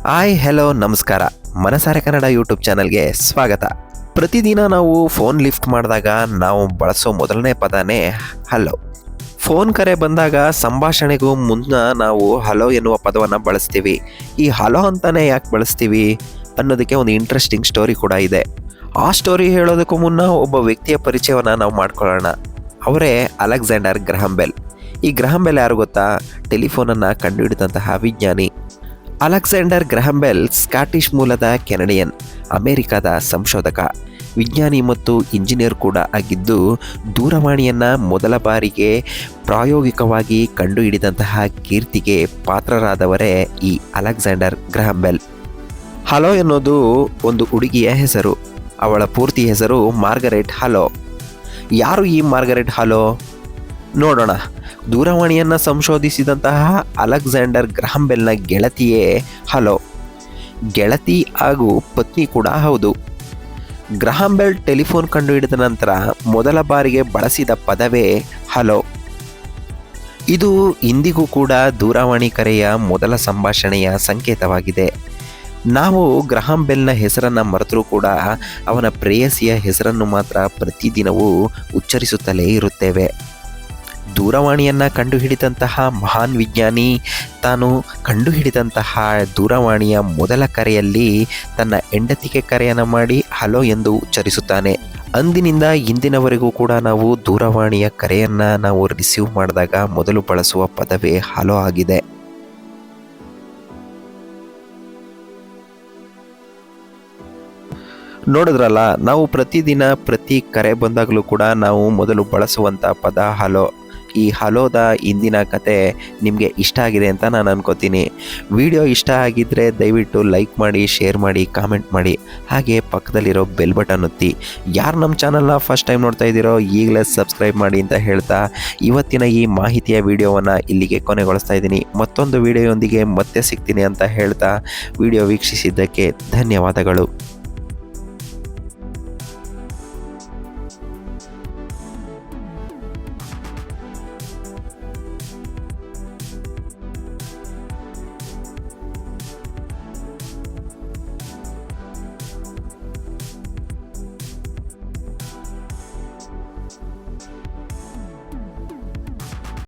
Hi hello ನಮಸ್ಕಾರ. ಮನಸಾರೆ Kannada YouTube ಚಾನಲ್ಗೆ ಸ್ವಾಗತ. ಪ್ರತಿದಿನ ನಾವು ಫೋನ್ ಲಿಫ್ಟ್ ಮಾಡಿದಾಗ ನಾವು ಬಳಸೋ ಮೊದಲನೇ ಪದನೇ ಹಲೋ. ಫೋನ್ ಕರೆ ಬಂದಾಗ ಸಂಭಾಷಣೆಗೂ ಮುನ್ನ ನಾವು ಹಲೋ ಎನ್ನುವ ಪದವನ್ನು ಬಳಸ್ತೀವಿ. ಈ ಹಲೋ ಅಂತಾನೆ ಯಾಕೆ ಬಳಸ್ತೀವಿ ಅನ್ನೋದಕ್ಕೆ ಒಂದು ಇಂಟ್ರೆಸ್ಟಿಂಗ್ ಸ್ಟೋರಿ ಕೂಡ ಇದೆ. ಆ ಸ್ಟೋರಿ ಹೇಳೋದಕ್ಕೂ ಮುನ್ನ ಒಬ್ಬ ವ್ಯಕ್ತಿಯ ಪರಿಚಯವನ್ನು ನಾವು ಮಾಡ್ಕೊಳ್ಳೋಣ. ಅವರೇ ಅಲೆಕ್ಸಾಂಡರ್ ಗ್ರಹಂ ಬೆಲ್. ಈ ಗ್ರಹಂ ಬೆಲ್ ಯಾರು ಗೊತ್ತಾ? ಟೆಲಿಫೋನನ್ನು ಕಂಡುಹಿಡಿದಂತಹ ವಿಜ್ಞಾನಿ. ಅಲೆಕ್ಸಾಂಡರ್ ಗ್ರಹಂ ಬೆಲ್ ಸ್ಕಾಟಿಷ್ ಮೂಲದ ಕೆನಡಿಯನ್, ಅಮೆರಿಕದ ಸಂಶೋಧಕ, ವಿಜ್ಞಾನಿ ಮತ್ತು ಇಂಜಿನಿಯರ್ ಕೂಡ ಆಗಿದ್ದು, ದೂರವಾಣಿಯನ್ನು ಮೊದಲ ಬಾರಿಗೆ ಪ್ರಾಯೋಗಿಕವಾಗಿ ಕಂಡುಹಿಡಿದಂತಹ ಕೀರ್ತಿಗೆ ಪಾತ್ರರಾದವರೇ ಈ ಅಲೆಕ್ಸಾಂಡರ್ ಗ್ರಹಂ ಬೆಲ್. ಹಲೋ ಎನ್ನುವುದು ಒಂದು ಹುಡುಗಿಯ ಹೆಸರು. ಅವಳ ಪೂರ್ತಿ ಹೆಸರು ಮಾರ್ಗರೆಟ್ ಹಲೋ. ಯಾರು ಈ ಮಾರ್ಗರೆಟ್ ಹಲೋ? ನೋಡೋಣ. ದೂರವಾಣಿಯನ್ನು ಸಂಶೋಧಿಸಿದಂತಹ ಅಲೆಕ್ಸಾಂಡರ್ ಗ್ರಹಂ ಬೆಲ್ನ ಗೆಳತಿಯೇ ಹಲೋ. ಗೆಳತಿ ಹಾಗೂ ಪತ್ನಿ ಕೂಡ ಹೌದು. ಗ್ರಹಂ ಬೆಲ್ ಟೆಲಿಫೋನ್ ಕಂಡುಹಿಡಿದ ನಂತರ ಮೊದಲ ಬಾರಿಗೆ ಬಳಸಿದ ಪದವೇ ಹಲೋ. ಇದು ಇಂದಿಗೂ ಕೂಡ ದೂರವಾಣಿ ಕರೆಯ ಮೊದಲ ಸಂಭಾಷಣೆಯ ಸಂಕೇತವಾಗಿದೆ. ನಾವು ಗ್ರಹಂ ಬೆಲ್ನ ಹೆಸರನ್ನು ಮರೆತರೂ ಕೂಡ ಅವನ ಪ್ರೇಯಸಿಯ ಹೆಸರನ್ನು ಮಾತ್ರ ಪ್ರತಿದಿನವೂ ಉಚ್ಚರಿಸುತ್ತಲೇ ಇರುತ್ತೇವೆ. ದೂರವಾಣಿಯನ್ನು ಕಂಡುಹಿಡಿದಂತಹ ಮಹಾನ್ ವಿಜ್ಞಾನಿ ತಾನು ಕಂಡುಹಿಡಿದಂತಹ ದೂರವಾಣಿಯ ಮೊದಲ ಕರೆಯಲ್ಲಿ ತನ್ನ ಹೆಂಡತಿಗೆ ಕರೆಯನ್ನು ಮಾಡಿ ಹಲೋ ಎಂದು ಉಚ್ಚರಿಸುತ್ತಾನೆ. ಅಂದಿನಿಂದ ಇಂದಿನವರೆಗೂ ಕೂಡ ನಾವು ದೂರವಾಣಿಯ ಕರೆಯನ್ನು ನಾವು ರಿಸೀವ್ ಮಾಡಿದಾಗ ಮೊದಲು ಬಳಸುವ ಪದವೇ ಹಲೋ ಆಗಿದೆ. ನೋಡಿದ್ರಲ್ಲ, ನಾವು ಪ್ರತಿದಿನ ಪ್ರತಿ ಕರೆ ಬಂದಾಗಲೂ ಕೂಡ ನಾವು ಮೊದಲು ಬಳಸುವಂಥ ಪದ ಹಲೋ. ಈ ಹಲೋದ ಇಂದಿನ ಕತೆ ನಿಮಗೆ ಇಷ್ಟ ಆಗಿದೆ ಅಂತ ನಾನು ಅನ್ಕೋತೀನಿ. ವಿಡಿಯೋ ಇಷ್ಟ ಆಗಿದ್ದರೆ ದಯವಿಟ್ಟು ಲೈಕ್ ಮಾಡಿ, ಶೇರ್ ಮಾಡಿ, ಕಾಮೆಂಟ್ ಮಾಡಿ, ಹಾಗೆ ಪಕ್ಕದಲ್ಲಿರೋ ಬೆಲ್ ಬಟನ್ ಒತ್ತಿ. ಯಾರು ನಮ್ಮ ಚಾನಲ್ನ ಫಸ್ಟ್ ಟೈಮ್ ನೋಡ್ತಾ ಇದ್ದೀರೋ ಈಗಲೇ ಸಬ್ಸ್ಕ್ರೈಬ್ ಮಾಡಿ ಅಂತ ಹೇಳ್ತಾ ಇವತ್ತಿನ ಈ ಮಾಹಿತಿಯ ವಿಡಿಯೋವನ್ನು ಇಲ್ಲಿಗೆ ಕೊನೆಗೊಳಿಸ್ತಾ ಇದ್ದೀನಿ. ಮತ್ತೊಂದು ವಿಡಿಯೋಯೊಂದಿಗೆ ಮತ್ತೆ ಸಿಗ್ತೀನಿ ಅಂತ ಹೇಳ್ತಾ ವಿಡಿಯೋ ವೀಕ್ಷಿಸಿದ್ದಕ್ಕೆ ಧನ್ಯವಾದಗಳು.